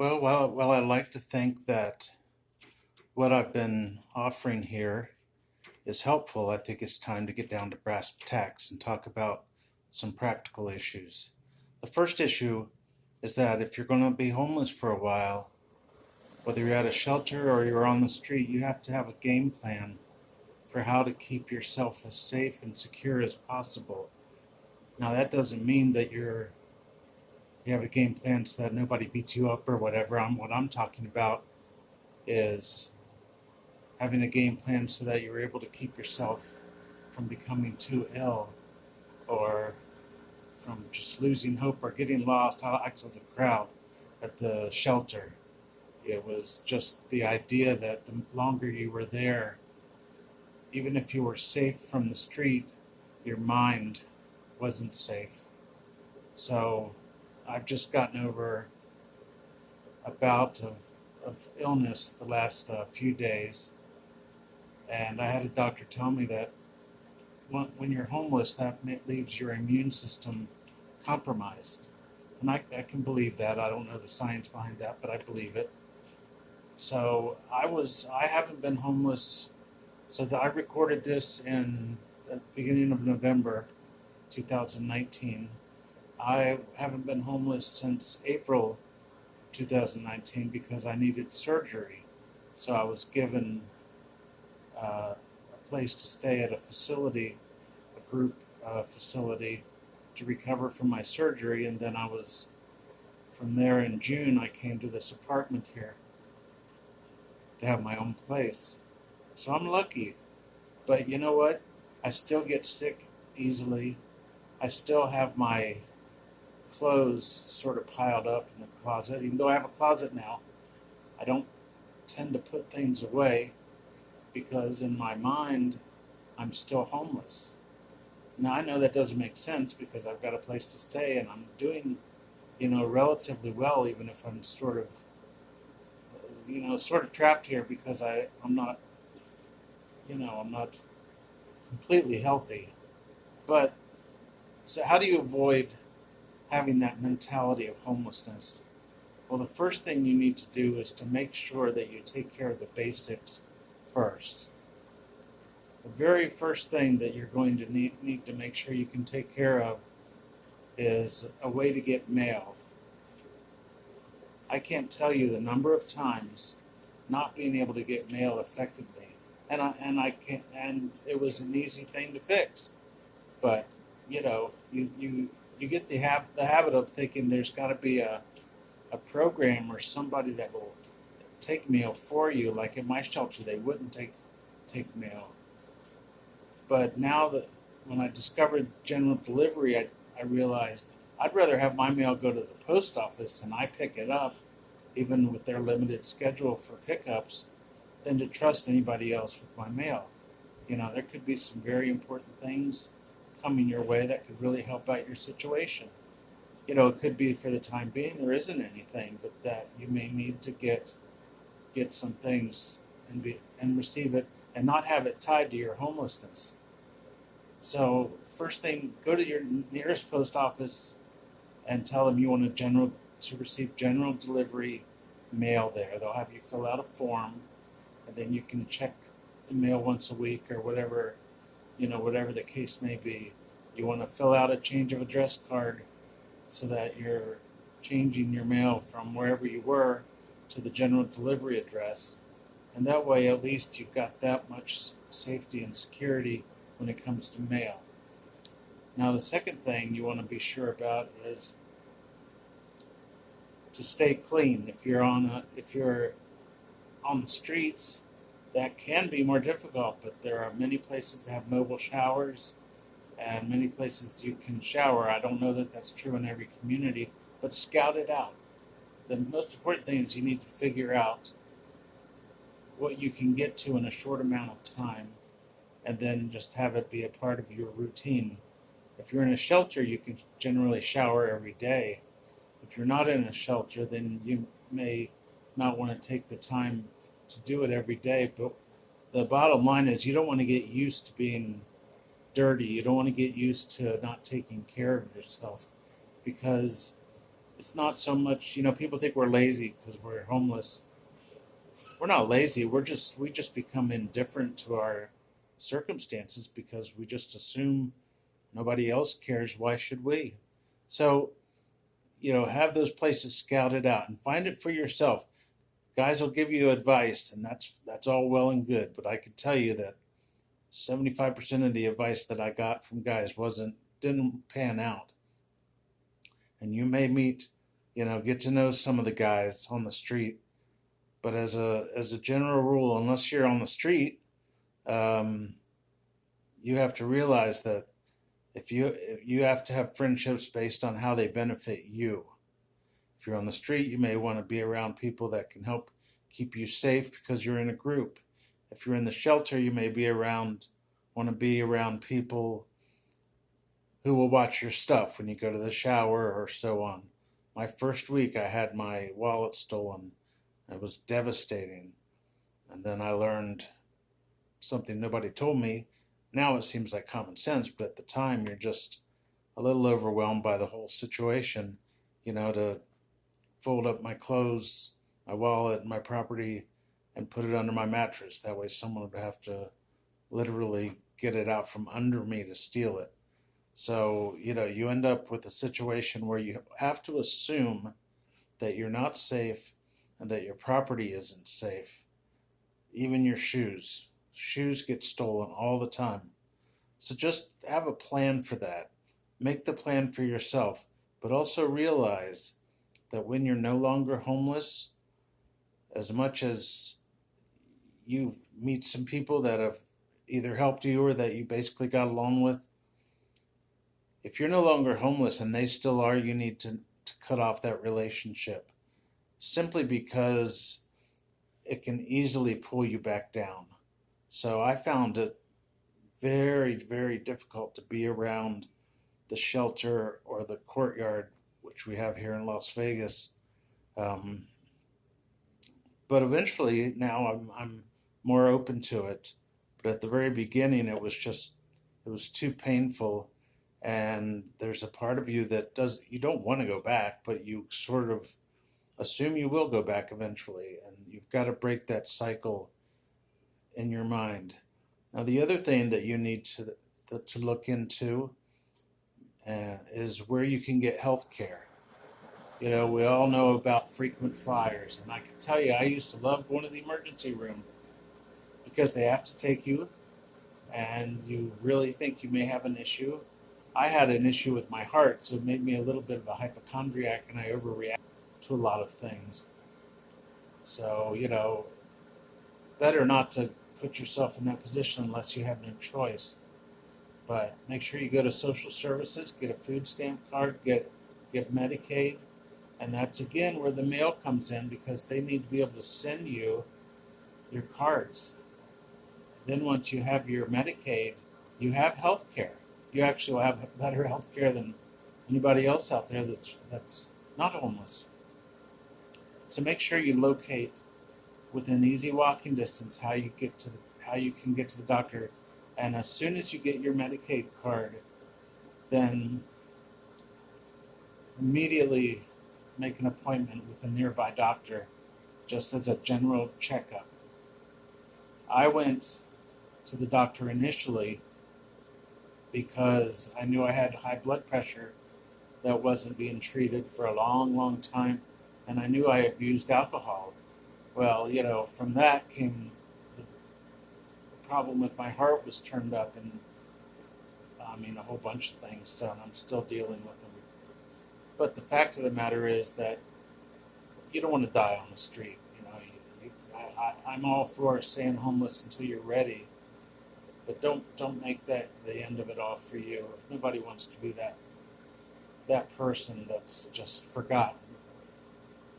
Well, I like to think that what I've been offering here is helpful. I think it's time to get down to brass tacks and talk about some practical issues. The first issue is that if you're going to be homeless for a while, whether you're at a shelter or you're on the street, you have to have a game plan for how to keep yourself as safe and secure as possible. Now, that doesn't mean that you have a game plan so that nobody beats you up or whatever. What I'm talking about is having a game plan so that you're able to keep yourself from becoming too ill or from just losing hope or getting lost. I saw the crowd at the shelter. It was just the idea that the longer you were there, even if you were safe from the street, your mind wasn't safe. So I've just gotten over a bout of illness the last few days, and I had a doctor tell me that when you're homeless, that leaves your immune system compromised. And I can believe that. I don't know the science behind that, but I believe it. So I haven't been homeless. I recorded this in the beginning of November 2019. I haven't been homeless since April 2019 because I needed surgery. So I was given a place to stay at a facility, a group facility, to recover from my surgery. And then from there in June, I came to this apartment here to have my own place. So I'm lucky. But you know what? I still get sick easily. I still have my clothes sort of piled up in the closet. Even though I have a closet now, I don't tend to put things away because in my mind, I'm still homeless. Now I know that doesn't make sense because I've got a place to stay and I'm doing, relatively well, even if I'm sort of trapped here because I'm not, I'm not completely healthy. But so how do you avoid having that mentality of homelessness? Well, the first thing you need to do is to make sure that you take care of the basics first. The very first thing that you're going to need to make sure you can take care of is a way to get mail. I can't tell you the number of times not being able to get mail affected me, and I can't, and it was an easy thing to fix. But you get the habit of thinking there's got to be a program or somebody that will take mail for you. Like in my shelter, they wouldn't take mail. But now that when I discovered general delivery, I realized I'd rather have my mail go to the post office and I pick it up, even with their limited schedule for pickups, than to trust anybody else with my mail. There could be some very important things coming your way that could really help out your situation. It could be for the time being there isn't anything, but that you may need to get some things and receive it and not have it tied to your homelessness. So first thing, go to your nearest post office and tell them you want to receive general delivery mail there. They'll have you fill out a form, and then you can check the mail once a week or whatever the case may be. You want to fill out a change of address card so that you're changing your mail from wherever you were to the general delivery address. And that way, at least you've got that much safety and security when it comes to mail. Now, the second thing you want to be sure about is to stay clean. If you're on the streets, that can be more difficult, but there are many places that have mobile showers and many places you can shower. I don't know that that's true in every community, but scout it out. The most important thing is you need to figure out what you can get to in a short amount of time and then just have it be a part of your routine. If you're in a shelter, you can generally shower every day. If you're not in a shelter, then you may not want to take the time to do it every day. But the bottom line is you don't want to get used to being dirty. You don't want to get used to not taking care of yourself because it's not so much, people think we're lazy because we're homeless. We're not lazy. We just become indifferent to our circumstances because we just assume nobody else cares. Why should we? So, have those places scouted out and find it for yourself. Guys will give you advice, and that's all well and good. But I can tell you that 75% of the advice that I got from guys didn't pan out. And you may meet, get to know some of the guys on the street, but as a general rule, unless you're on the street, um, you have to realize that if you have to have friendships based on how they benefit you. If you're on the street, you may want to be around people that can help keep you safe because you're in a group. If you're in the shelter, you may want to be around people who will watch your stuff when you go to the shower or so on. My first week, I had my wallet stolen. It was devastating. And then I learned something nobody told me. Now it seems like common sense, but at the time, you're just a little overwhelmed by the whole situation, to fold up my clothes, my wallet, my property, and put it under my mattress. That way, someone would have to literally get it out from under me to steal it. So, you end up with a situation where you have to assume that you're not safe and that your property isn't safe. Even your shoes. Shoes get stolen all the time. So just have a plan for that. Make the plan for yourself, but also realize that when you're no longer homeless, as much as you meet some people that have either helped you or that you basically got along with, if you're no longer homeless and they still are, you need to cut off that relationship simply because it can easily pull you back down. So I found it very, very difficult to be around the shelter or the courtyard, which we have here in Las Vegas. Um, but eventually now I'm more open to it. But at the very beginning, it was too painful. And there's a part of you that you don't want to go back, but you sort of assume you will go back eventually. And you've got to break that cycle in your mind. Now, the other thing that you need to look into is where you can get health care. We all know about frequent flyers, and I can tell you, I used to love going to the emergency room because they have to take you, and you really think you may have an issue. I had an issue with my heart, so it made me a little bit of a hypochondriac, and I overreact to a lot of things. So, better not to put yourself in that position unless you have no choice. But make sure you go to social services, get a food stamp card, get Medicaid, and that's again where the mail comes in because they need to be able to send you your cards. Then once you have your Medicaid, you have health care. You actually will have better health care than anybody else out there that's not homeless. So make sure you locate within easy walking distance how you can get to the doctor. And as soon as you get your Medicaid card, then immediately make an appointment with a nearby doctor just as a general checkup. I went to the doctor initially because I knew I had high blood pressure that wasn't being treated for a long, long time, and I knew I abused alcohol. Well, from that came the problem with my heart was turned up, and a whole bunch of things, so I'm still dealing with them. But the fact of the matter is that you don't want to die on the street. I'm all for staying homeless until you're ready, but don't make that the end of it all for you. Nobody wants to be that person that's just forgotten.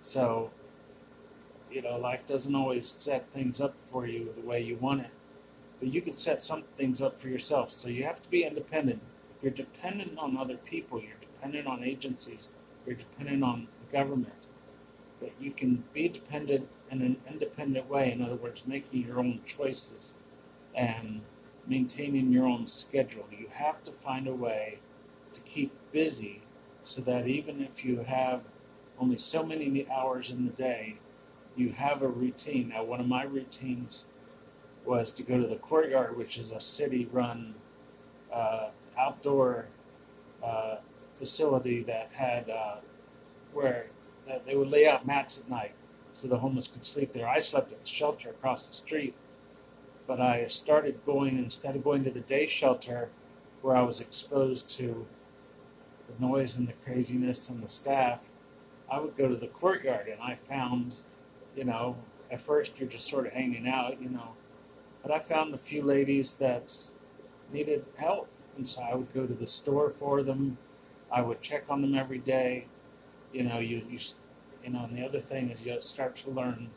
So, life doesn't always set things up for you the way you want it, but you can set some things up for yourself. So you have to be independent. You're dependent on other people. You're dependent on agencies. You're dependent on the government. But you can be dependent in an independent way. In other words, making your own choices and maintaining your own schedule. You have to find a way to keep busy so that even if you have only so many hours in the day. You have a routine. Now, one of my routines was to go to the courtyard, which is a city-run outdoor uh, facility that had where they would lay out mats at night so the homeless could sleep there. I slept at the shelter across the street, but I started going, instead of going to the day shelter where I was exposed to the noise and the craziness and the staff, I would go to the courtyard, and I found, at first you're just sort of hanging out, but I found a few ladies that needed help. And so I would go to the store for them. I would check on them every day. And the other thing is you start to learn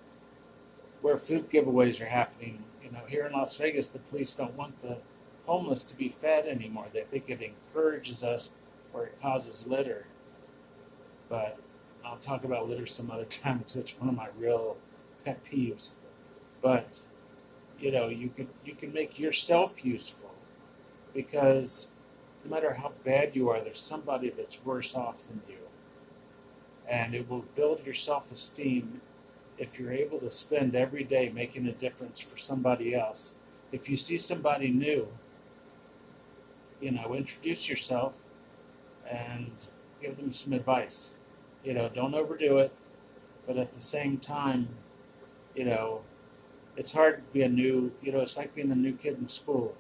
where food giveaways are happening. Here in Las Vegas, the police don't want the homeless to be fed anymore. They think it encourages us or it causes litter. But I'll talk about litter some other time because it's one of my real pet peeves. But you can make yourself useful, because no matter how bad you are, there's somebody that's worse off than you. And it will build your self-esteem if you're able to spend every day making a difference for somebody else. If you see somebody new, introduce yourself and give them some advice. Don't overdo it, but at the same time, it's hard to be it's like being a new kid in school.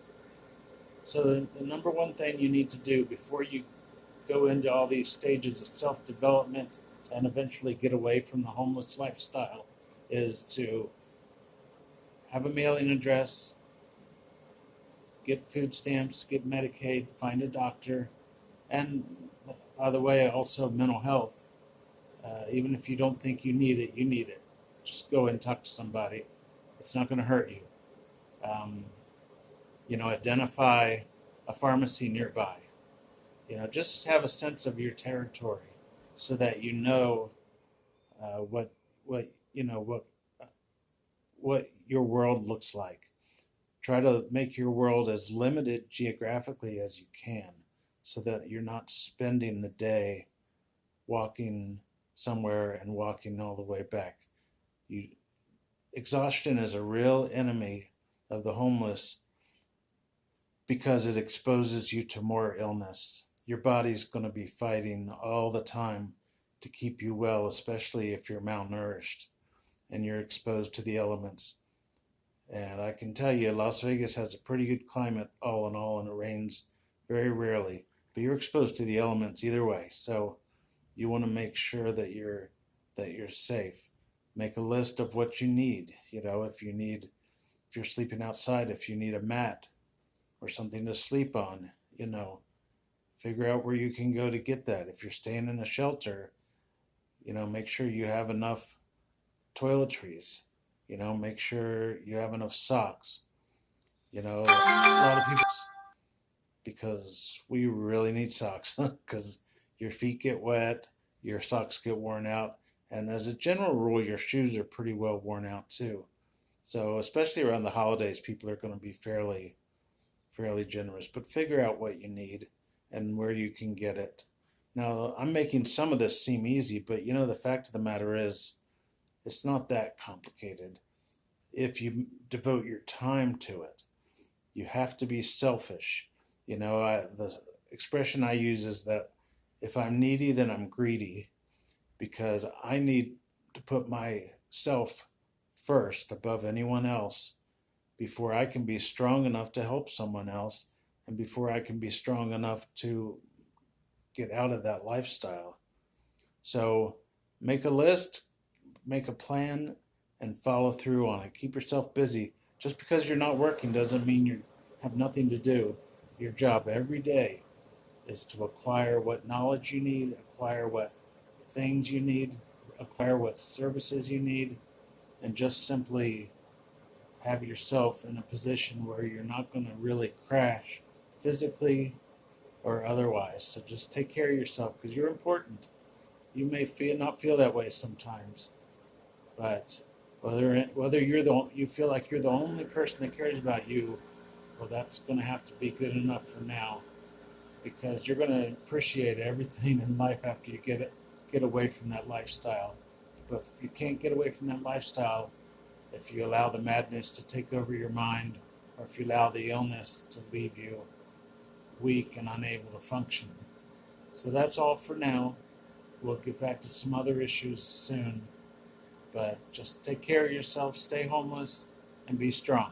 So the number one thing you need to do before you go into all these stages of self-development and eventually get away from the homeless lifestyle is to have a mailing address, get food stamps, get Medicaid, find a doctor, and by the way, also mental health. Even if you don't think you need it, you need it. Just go and talk to somebody. It's not going to hurt you. Identify a pharmacy nearby. Just have a sense of your territory so that what your world looks like. Try to make your world as limited geographically as you can so that you're not spending the day walking somewhere and walking all the way back. Exhaustion is a real enemy of the homeless because it exposes you to more illness. Your body's going to be fighting all the time to keep you well, especially if you're malnourished and you're exposed to the elements. And I can tell you, Las Vegas has a pretty good climate all in all, and it rains very rarely. But you're exposed to the elements either way, so you want to make sure that you're safe. Make a list of what you need. If you're sleeping outside, if you need a mat or something to sleep on, figure out where you can go to get that. If you're staying in a shelter, make sure you have enough toiletries. Make sure you have enough socks. A lot of people, because we really need socks because your feet get wet, your socks get worn out, and as a general rule, your shoes are pretty well worn out too. So especially around the holidays, people are going to be fairly generous, but figure out what you need and where you can get it. Now, I'm making some of this seem easy, but the fact of the matter is, it's not that complicated if you devote your time to it. You have to be selfish. The expression I use is that if I'm needy, then I'm greedy, because I need to put myself first above anyone else before I can be strong enough to help someone else and before I can be strong enough to get out of that lifestyle. So make a list, make a plan, and follow through on it. Keep yourself busy. Just because you're not working doesn't mean you have nothing to do. Your job every day is to acquire what knowledge you need, acquire what things you need, acquire what services you need, and just simply have yourself in a position where you're not going to really crash physically or otherwise. So just take care of yourself because you're important. You may not feel that way sometimes, but whether you feel like you're the only person that cares about you, well, that's going to have to be good enough for now, because you're going to appreciate everything in life after you get get away from that lifestyle. But if you can't get away from that lifestyle, if you allow the madness to take over your mind, or if you allow the illness to leave you weak and unable to function. So that's all for now. We'll get back to some other issues soon. But just take care of yourself, stay homeless, and be strong.